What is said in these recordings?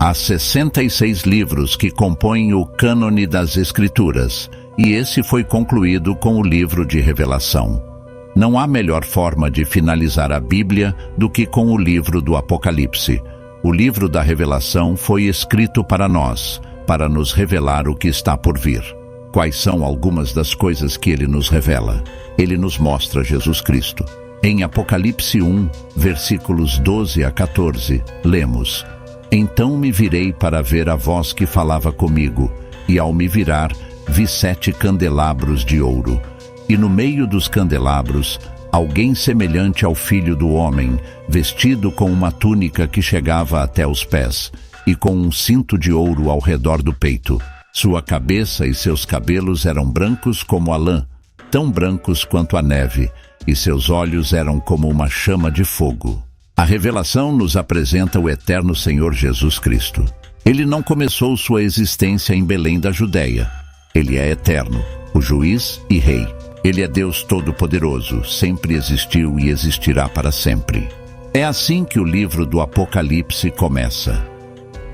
Há 66 livros que compõem o cânone das Escrituras, e esse foi concluído com o livro de Revelação. Não há melhor forma de finalizar a Bíblia do que com o livro do Apocalipse. O livro da Revelação foi escrito para nós, para nos revelar o que está por vir. Quais são algumas das coisas que ele nos revela? Ele nos mostra Jesus Cristo. Em Apocalipse 1, versículos 12 a 14, lemos: Então me virei para ver a voz que falava comigo, e ao me virar, vi 7 candelabros de ouro. E no meio dos candelabros, alguém semelhante ao Filho do Homem, vestido com uma túnica que chegava até os pés, e com um cinto de ouro ao redor do peito. Sua cabeça e seus cabelos eram brancos como a lã, tão brancos quanto a neve, e seus olhos eram como uma chama de fogo. A revelação nos apresenta o eterno Senhor Jesus Cristo. Ele não começou sua existência em Belém da Judéia. Ele é eterno, o juiz e rei. Ele é Deus Todo-Poderoso, sempre existiu e existirá para sempre. É assim que o livro do Apocalipse começa,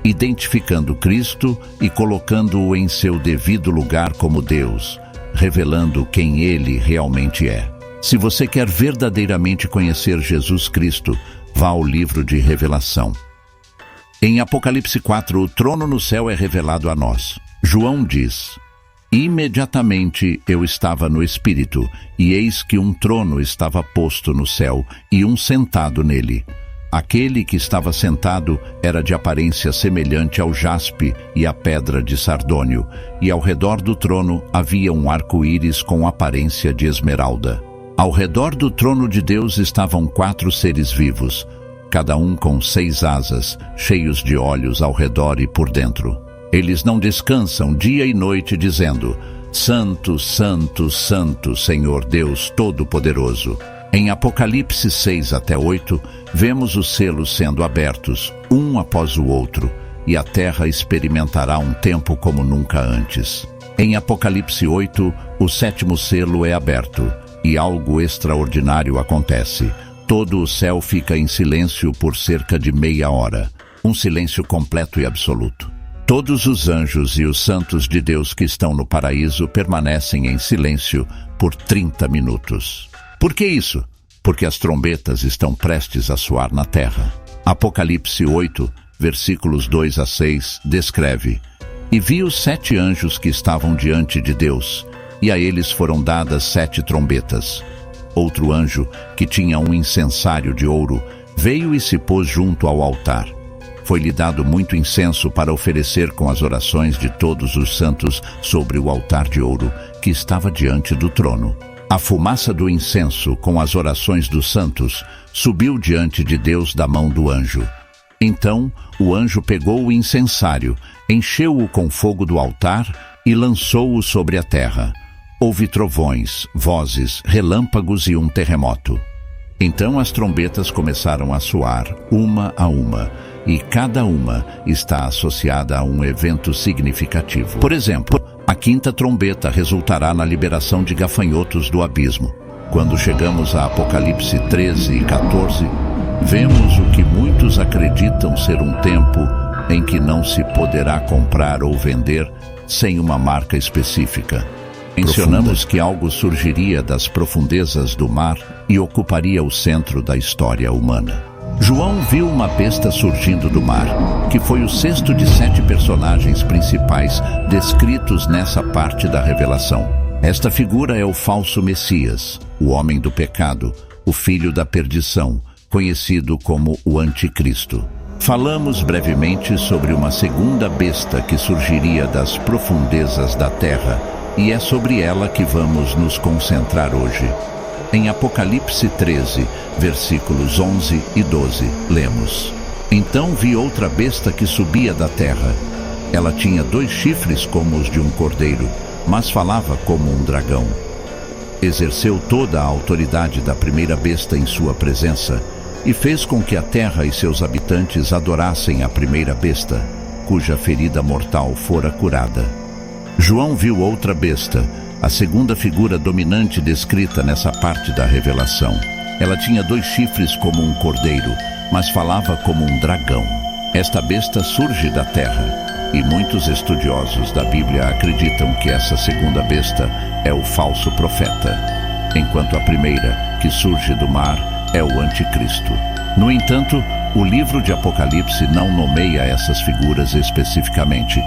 identificando Cristo e colocando-o em seu devido lugar como Deus, revelando quem Ele realmente é. Se você quer verdadeiramente conhecer Jesus Cristo, vá ao livro de Revelação. Em Apocalipse 4, o trono no céu é revelado a nós. João diz: Imediatamente eu estava no Espírito, e eis que um trono estava posto no céu, e um sentado nele. Aquele que estava sentado era de aparência semelhante ao jaspe e à pedra de sardônio, e ao redor do trono havia um arco-íris com aparência de esmeralda. Ao redor do trono de Deus estavam 4 seres vivos, cada um com 6 asas, cheios de olhos ao redor e por dentro. Eles não descansam dia e noite, dizendo: Santo, Santo, Santo, Senhor Deus Todo-Poderoso. Em Apocalipse 6 até 8, vemos os selos sendo abertos, um após o outro, e a terra experimentará um tempo como nunca antes. Em Apocalipse 8, o 7º selo é aberto, e algo extraordinário acontece. Todo o céu fica em silêncio por cerca de meia hora, um silêncio completo e absoluto. Todos os anjos e os santos de Deus que estão no paraíso permanecem em silêncio por 30 minutos. Por que isso? Porque as trombetas estão prestes a soar na terra. Apocalipse 8, versículos 2 a 6, descreve: E vi os 7 anjos que estavam diante de Deus, e a eles foram dadas 7 trombetas. Outro anjo, que tinha um incensário de ouro, veio e se pôs junto ao altar. Foi-lhe dado muito incenso para oferecer com as orações de todos os santos sobre o altar de ouro que estava diante do trono. A fumaça do incenso com as orações dos santos subiu diante de Deus da mão do anjo. Então o anjo pegou o incensário, encheu-o com fogo do altar e lançou-o sobre a terra. Houve trovões, vozes, relâmpagos e um terremoto. Então as trombetas começaram a soar, uma a uma, e cada uma está associada a um evento significativo. Por exemplo, a 5ª trombeta resultará na liberação de gafanhotos do abismo. Quando chegamos a Apocalipse 13 e 14, vemos o que muitos acreditam ser um tempo em que não se poderá comprar ou vender sem uma marca específica. Mencionamos que algo surgiria das profundezas do mar e ocuparia o centro da história humana. João viu uma besta surgindo do mar, que foi o 6º de 7 personagens principais descritos nessa parte da revelação. Esta figura é o falso Messias, o homem do pecado, o filho da perdição, conhecido como o Anticristo. Falamos brevemente sobre uma segunda besta que surgiria das profundezas da terra, e é sobre ela que vamos nos concentrar hoje. Em Apocalipse 13, versículos 11 e 12, lemos: Então vi outra besta que subia da terra. Ela tinha 2 chifres como os de um cordeiro, mas falava como um dragão. Exerceu toda a autoridade da primeira besta em sua presença, e fez com que a terra e seus habitantes adorassem a primeira besta, cuja ferida mortal fora curada. João viu outra besta, a segunda figura dominante descrita nessa parte da revelação. Ela tinha 2 chifres como um cordeiro, mas falava como um dragão. Esta besta surge da terra, e muitos estudiosos da Bíblia acreditam que essa segunda besta é o falso profeta, enquanto a primeira, que surge do mar, é o anticristo. No entanto, o livro de Apocalipse não nomeia essas figuras especificamente.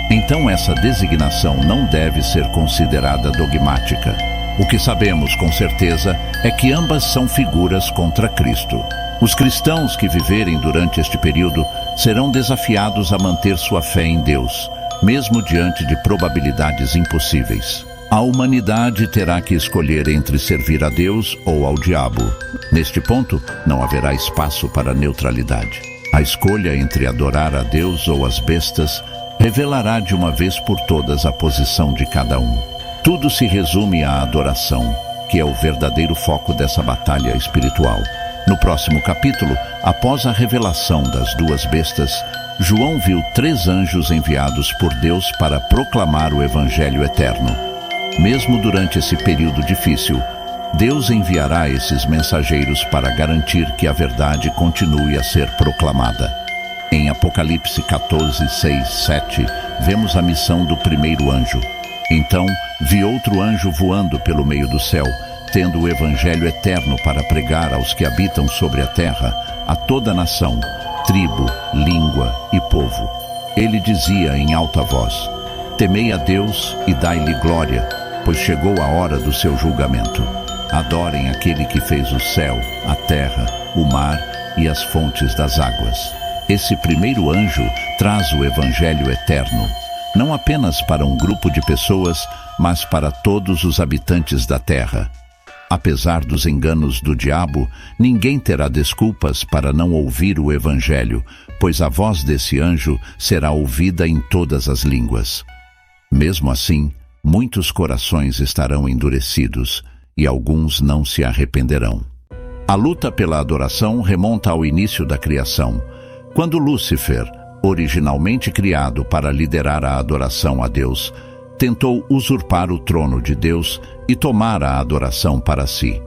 Então essa designação não deve ser considerada dogmática. O que sabemos com certeza é que ambas são figuras contra Cristo. Os cristãos que viverem durante este período serão desafiados a manter sua fé em Deus, mesmo diante de probabilidades impossíveis. A humanidade terá que escolher entre servir a Deus ou ao diabo. Neste ponto, não haverá espaço para neutralidade. A escolha entre adorar a Deus ou as bestas revelará de uma vez por todas a posição de cada um. Tudo se resume à adoração, que é o verdadeiro foco dessa batalha espiritual. No próximo capítulo, após a revelação das duas bestas, João viu 3 anjos enviados por Deus para proclamar o Evangelho eterno. Mesmo durante esse período difícil, Deus enviará esses mensageiros para garantir que a verdade continue a ser proclamada. Em Apocalipse 14, 6, 7, vemos a missão do primeiro anjo. Então, vi outro anjo voando pelo meio do céu, tendo o Evangelho eterno para pregar aos que habitam sobre a terra, a toda nação, tribo, língua e povo. Ele dizia em alta voz: temei a Deus e dai-lhe glória, pois chegou a hora do seu julgamento. Adorem aquele que fez o céu, a terra, o mar e as fontes das águas. Esse primeiro anjo traz o Evangelho eterno, não apenas para um grupo de pessoas, mas para todos os habitantes da terra. Apesar dos enganos do diabo, ninguém terá desculpas para não ouvir o Evangelho, pois a voz desse anjo será ouvida em todas as línguas. Mesmo assim, muitos corações estarão endurecidos e alguns não se arrependerão. A luta pela adoração remonta ao início da criação, quando Lúcifer, originalmente criado para liderar a adoração a Deus, tentou usurpar o trono de Deus e tomar a adoração para si.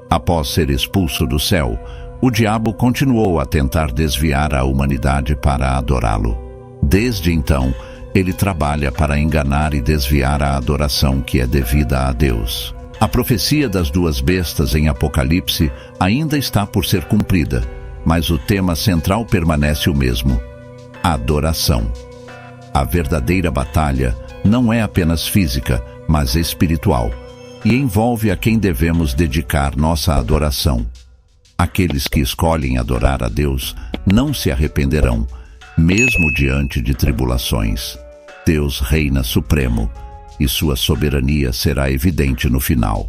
Após ser expulso do céu, o diabo continuou a tentar desviar a humanidade para adorá-lo. Desde então, ele trabalha para enganar e desviar a adoração que é devida a Deus. A profecia das duas bestas em Apocalipse ainda está por ser cumprida, mas o tema central permanece o mesmo: adoração. A verdadeira batalha não é apenas física, mas espiritual, e envolve a quem devemos dedicar nossa adoração. Aqueles que escolhem adorar a Deus não se arrependerão, mesmo diante de tribulações. Deus reina supremo, e sua soberania será evidente no final.